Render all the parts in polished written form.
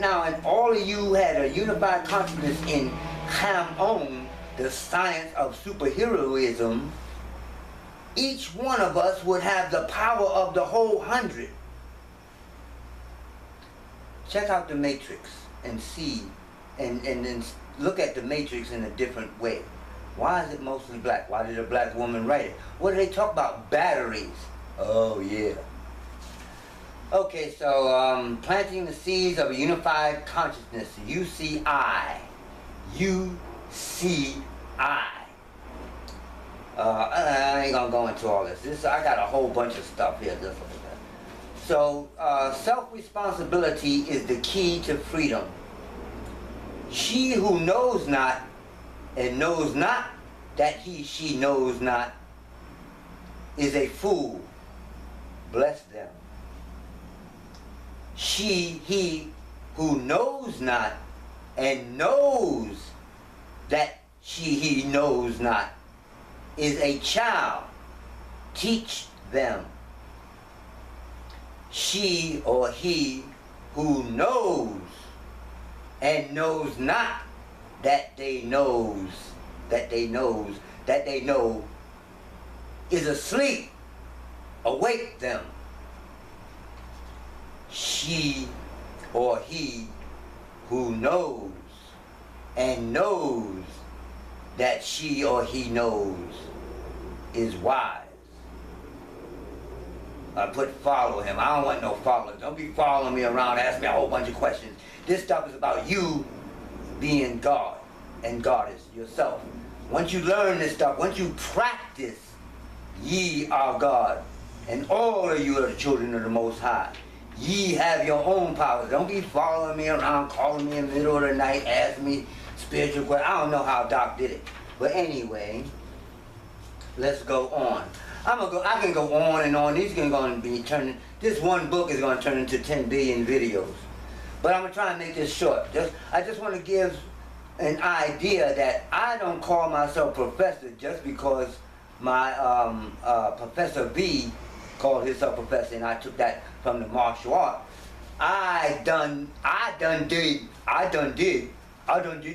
now, and all of you had a unified consciousness in JAMM, the science of superheroism, each one of us would have the power of the whole 100. Check out the Matrix and see, and look at the Matrix in a different way. Why is it mostly black? Why did a black woman write it? What do they talk about? Batteries. Oh yeah. Okay, so planting the seeds of a unified consciousness, UCI. UCI. I ain't gonna go into all this. I got a whole bunch of stuff here. Just like that. So, self-responsibility is the key to freedom. She who knows not, and knows not that she knows not, is a fool. Bless them. He who knows not, and knows that he knows not, is a child. Teach them. She or he who knows and knows not that they know is asleep. Awake them. She or he who knows and knows that she or he knows is wise. I put follow him. I don't want no followers. Don't be following me around, ask me a whole bunch of questions. This stuff is about you being God and Goddess yourself. Once you learn this stuff, once you practice, ye are God, and all of you are the children of the Most High. Ye have your own powers. Don't be following me around, calling me in the middle of the night, asking me spiritual questions. I don't know how Doc did it. But anyway, let's go on. I can go on and on. These are going to be turning, this one book is going to turn into 10 billion videos. But I'm going to try and make this short. I just want to give an idea that I don't call myself professor just because my Professor B called himself professor, and I took that from the martial art. I done did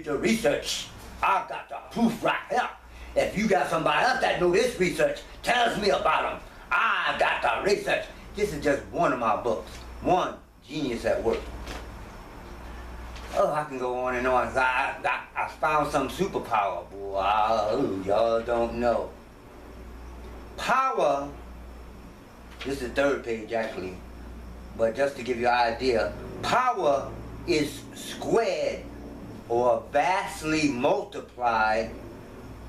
the research. I got the proof right here. If you got somebody else that know this research, tells me about them. I got the research. This is just one of my books. One genius at work. Oh, I can go on and on. I found some superpower, boy. Y'all don't know. Power, this is the third page actually, but just to give you an idea, power is squared or vastly multiplied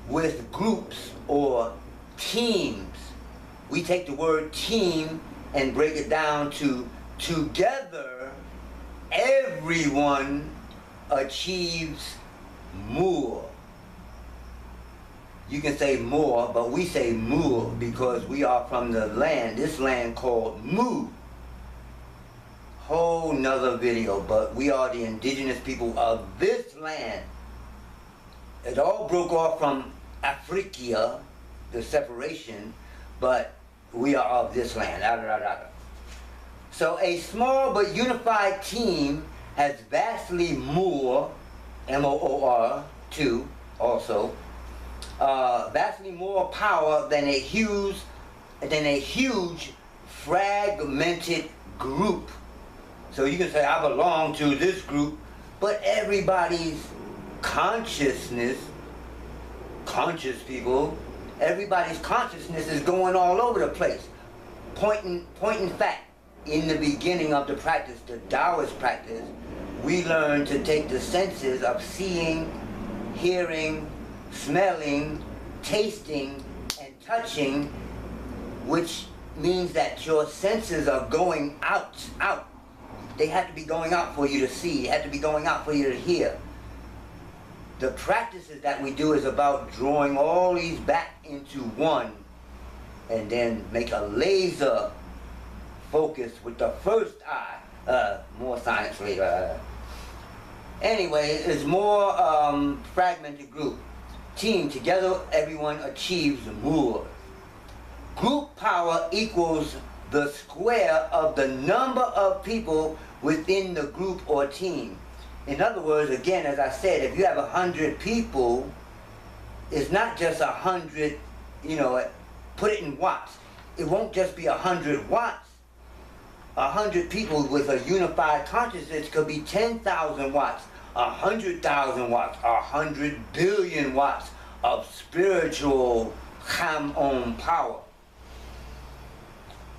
with groups or teams. We take the word team and break it down to together everyone achieves more. You can say more, but we say more because we are from the land, this land called Mu. Whole nother video, but we are the indigenous people of this land. It all broke off from Africa, the separation, but we are of this land. So a small but unified team has vastly more, M-O-O-R, too, also, vastly more power than a huge fragmented group. So you can say, I belong to this group, but everybody's consciousness, conscious people, everybody's consciousness is going all over the place. Point in fact, in the beginning of the practice, the Taoist practice, we learn to take the senses of seeing, hearing, smelling, tasting, and touching, which means that your senses are going out. They had to be going out for you to see, had to be going out for you to hear. The practices that we do is about drawing all these back into one, and then make a laser focus with the first eye. More science later. Anyway, it's more fragmented group. Team, together everyone achieves more. Group power equals the square of the number of people within the group or team. In other words, again, as I said, if you have 100 people, it's not just 100, you know, put it in watts. It won't just be 100 watts. 100 people with a unified consciousness could be 10,000 watts, 100,000 watts, 100 billion watts of spiritual JAMM power.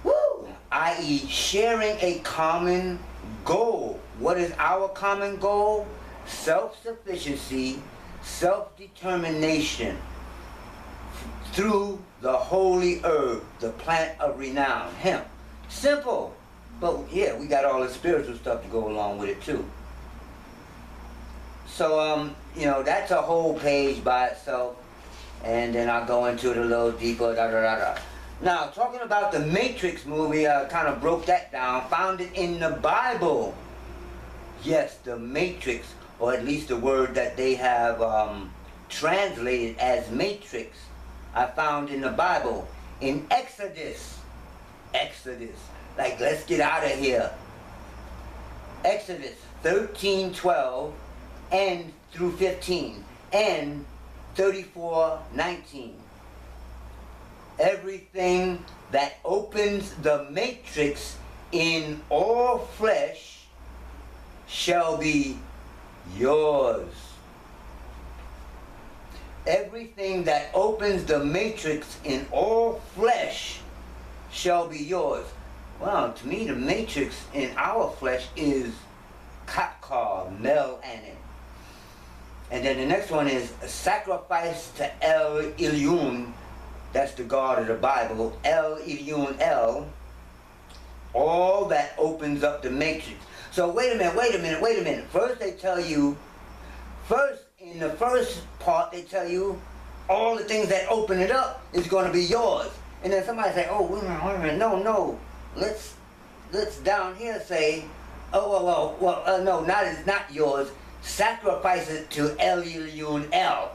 Woo! I.e. sharing a common goal. What is our common goal? Self-sufficiency, self-determination through the holy herb, the plant of renown, hemp. Simple. But yeah, we got all the spiritual stuff to go along with it too. So, you know, that's a whole page by itself. And then I'll go into it a little deeper, Now, talking about the Matrix movie, I kind of broke that down. Found it in the Bible. Yes, the Matrix, or at least the word that they have translated as Matrix, I found in the Bible. In Exodus. Like, let's get out of here. Exodus 13:12 and through 15 and 34:19. Everything that opens the matrix in all flesh shall be yours. Everything that opens the matrix in all flesh shall be yours. Well, to me, the matrix in our flesh is Kapkar, melanin. And then the next one is sacrifice to El Elyon. That's the God of the Bible. El Elyon El. All that opens up the matrix. So wait a minute. First they tell you, in the first part they tell you all the things that open it up is going to be yours. And then somebody say, oh, wait a minute, no. Let's down here say, oh, well, no, it's not yours. Sacrifice it to El Elyon El.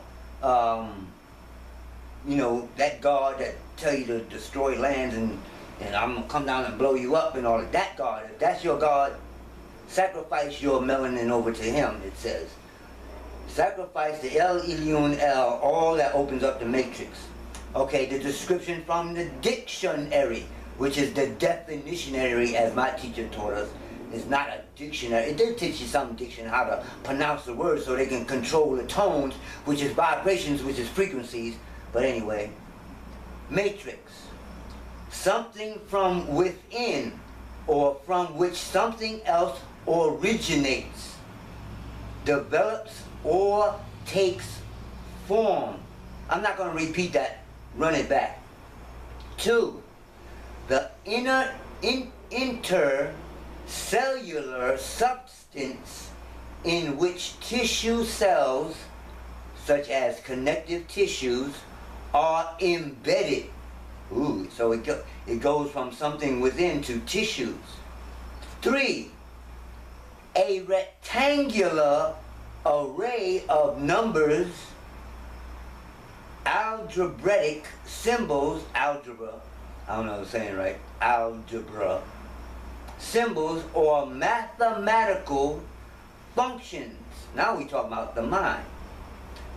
You know, that God that tell you to destroy lands and I'm going to come down and blow you up and all of that God. If that's your God, sacrifice your melanin over to him, it says. Sacrifice to El Elyon El, all that opens up the matrix. Okay, the description from the dictionary, which is the definitionary, as my teacher taught us. It's not a dictionary. It did teach you some diction, how to pronounce the words so they can control the tones, which is vibrations, which is frequencies. But anyway, matrix. Something from within, or from which something else originates, develops, or takes form. I'm not going to repeat that. Run it back. 2. The intercellular substance in which tissue cells, such as connective tissues, are embedded. Ooh, so it goes from something within to tissues. 3. A rectangular array of numbers, algebraic symbols, algebra, I don't know if I'm saying it right, algebra, symbols or mathematical functions. Now we talk about the mind,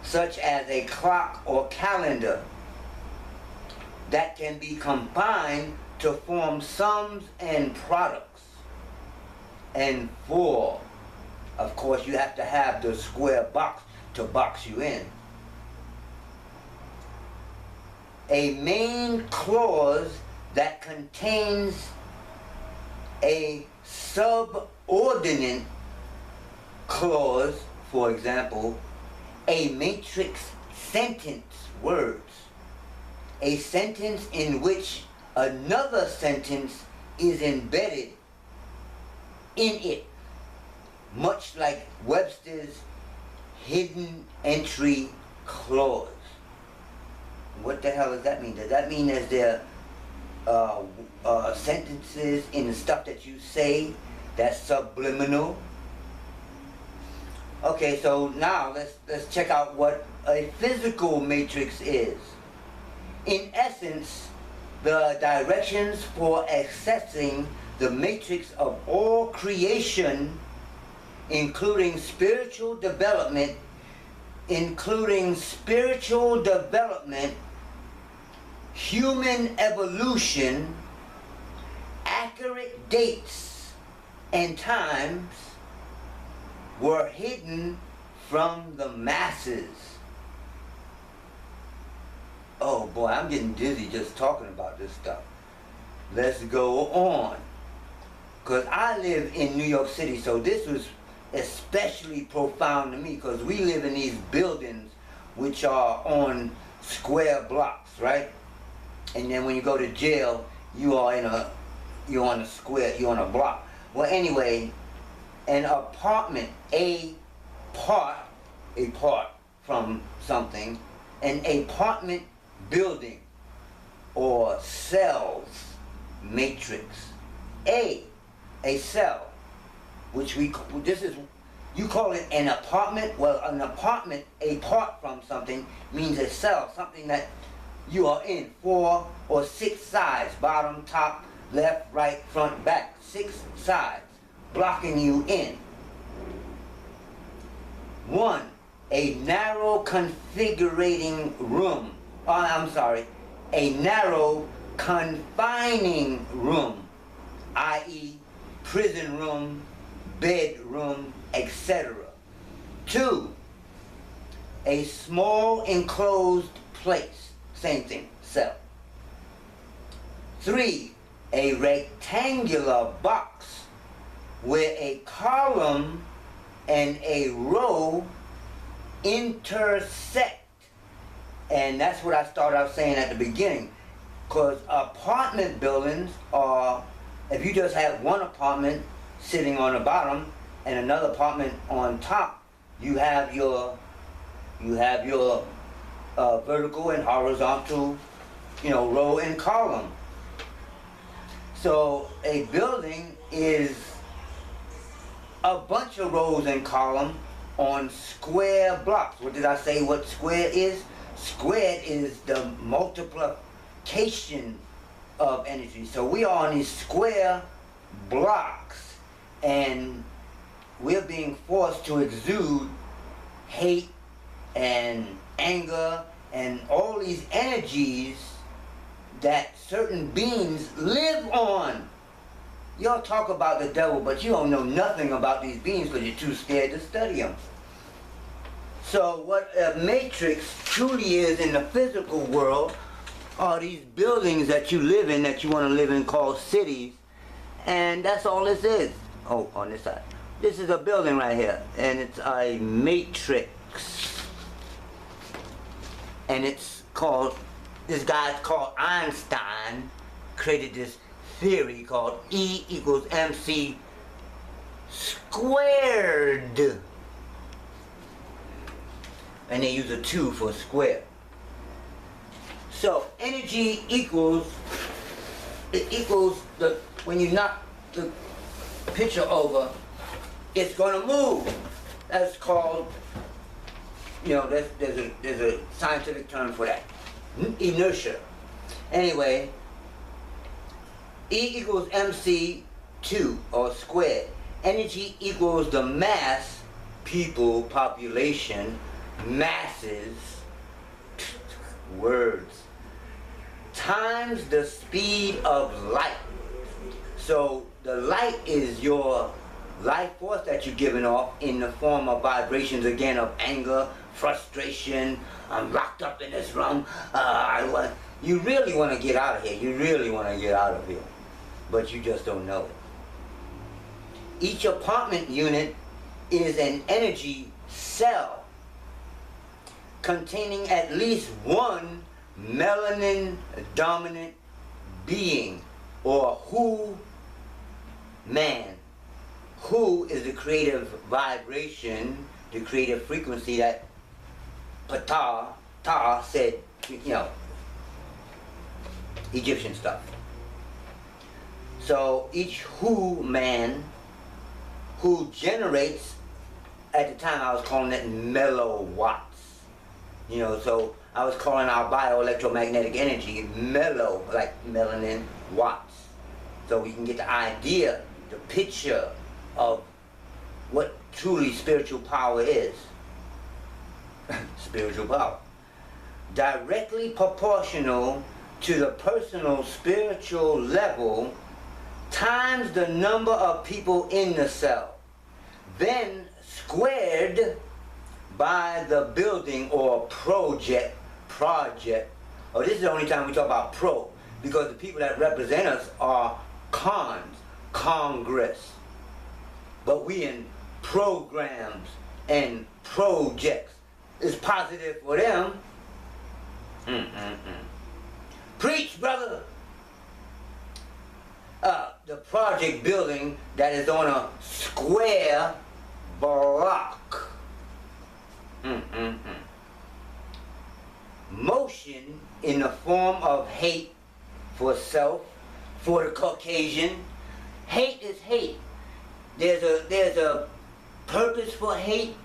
such as a clock or calendar that can be combined to form sums and products. And 4, of course, you have to have the square box to box you in. A main clause that contains a subordinate clause, for example, a matrix sentence, words. A sentence in which another sentence is embedded in it, much like Webster's hidden entry clause. What the hell does that mean? Does that mean that there sentences in the stuff that you say that's subliminal? Okay, so now let's check out what a physical matrix is. In essence, the directions for accessing the matrix of all creation, including spiritual development, human evolution, accurate dates and times were hidden from the masses. Oh boy, I'm getting dizzy just talking about this stuff. Let's go on. Because I live in New York City, so this was especially profound to me, because we live in these buildings which are on square blocks, right? And then when you go to jail, you're on a square, you're on a block. Well, anyway, an apartment, a part from something, an apartment building or cells matrix. A cell, which you call it an apartment. Well, an apartment apart from something means a cell, something that you are in, 4 or 6 sides, bottom, top, left, right, front, back, 6 sides, blocking you in. 1, a narrow configuring room. A narrow confining room, i.e. prison room, bedroom, etc. 2, a small enclosed place, same thing, cell. 3, a rectangular box where a column and a row intersect. And that's what I started out saying at the beginning. Because apartment buildings are, if you just have one apartment sitting on the bottom and another apartment on top, you have your vertical and horizontal, row and column. So a building is a bunch of rows and columns on square blocks. What did I say what square is? Squared is the multiplication of energy. So we are on these square blocks, and we're being forced to exude hate and anger and all these energies that certain beings live on. Y'all talk about the devil, but you don't know nothing about these beings because you're too scared to study them. So what a matrix truly is in the physical world are these buildings that you live in, that you want to live in, called cities. And that's all this is. Oh, on this side. This is a building right here, and it's a matrix. And it's called, this guy's called Einstein, created this theory called E equals MC squared. And they use a 2 for square. So energy equals when you knock the picture over, it's gonna move. That's called, there's a scientific term for that. Inertia. Anyway, E equals MC2 or squared. Energy equals the mass, people, population, masses, words, times the speed of light. So the light is your life force that you're giving off in the form of vibrations, again, of anger, frustration. I'm locked up in this room. You really want to get out of here. You really want to get out of here. But you just don't know it. Each apartment unit is an energy cell containing at least one melanin dominant being, or who man. Who is the creative vibration, the creative frequency that Ptah said, Egyptian stuff. So each who man, who generates, at the time I was calling it millowatts. So I was calling our bioelectromagnetic energy mellow, like melanin watts. so we can get the idea, the picture of what truly spiritual power is. Spiritual power. Directly proportional to the personal spiritual level times the number of people in the cell, then squared by the building or project. Oh, this is the only time we talk about pro, because the people that represent us are Congress. But we in programs and projects. It's positive for them. Preach, brother. The project building that is on a square block. Motion in the form of hate for self, for the Caucasian. Hate is hate. There's a purpose for hate,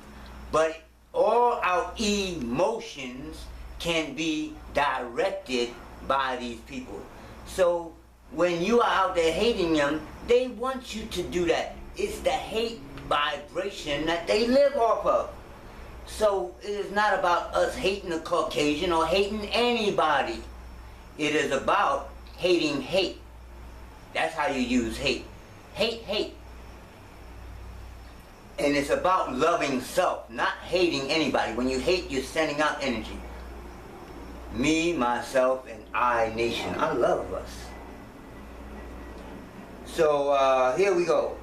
but all our emotions can be directed by these people. So when you are out there hating them, they want you to do that. It's the hate vibration that they live off of. So it is not about us hating the Caucasian or hating anybody. It is about hating hate. That's how you use hate. Hate. And it's about loving self, not hating anybody. When you hate, you're sending out energy. Me, myself, and I nation. I love us. So here we go.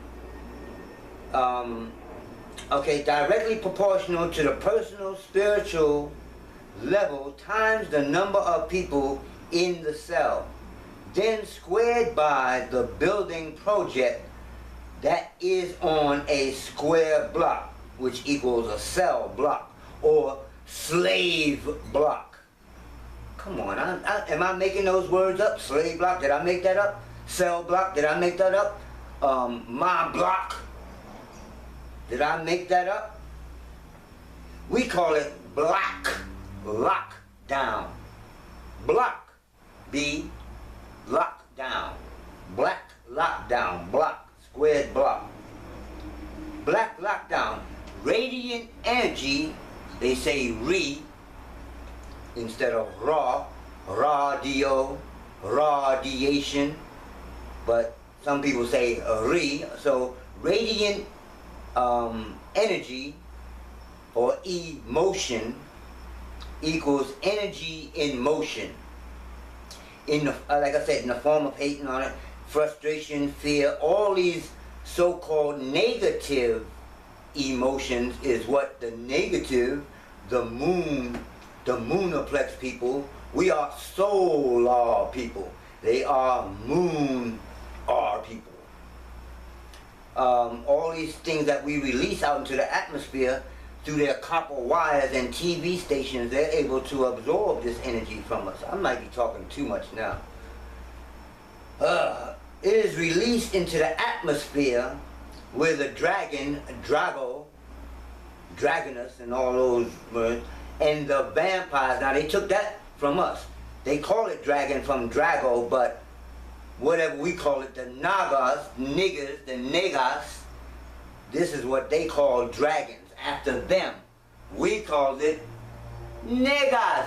Okay, directly proportional to the personal spiritual level times the number of people in the cell, then squared by the building project that is on a square block, which equals a cell block or slave block. Come on, am I making those words up? Slave block, did I make that up? Cell block, did I make that up? My block, did I make that up? We call it block lockdown. Block, B, lockdown. Black lockdown, block, squared block. Black lockdown. Radiant energy, they say re instead of raw, radio, radiation, but some people say re, so radiant energy or emotion equals energy in motion. In the, like I said, in the form of hating on it, frustration, fear, all these so-called negative emotions is what the negative, the moonoplex people, we are solar people. They are moon people. All these things that we release out into the atmosphere through their copper wires and TV stations, they're able to absorb this energy from us. I might be talking too much now. It is released into the atmosphere where the dragon, dragonus and all those words, and the vampires, now they took that from us. They call it dragon from Drago, but whatever we call it, the Nagas, niggers, the Negas, this is what they call dragons. After them, we called it Negas.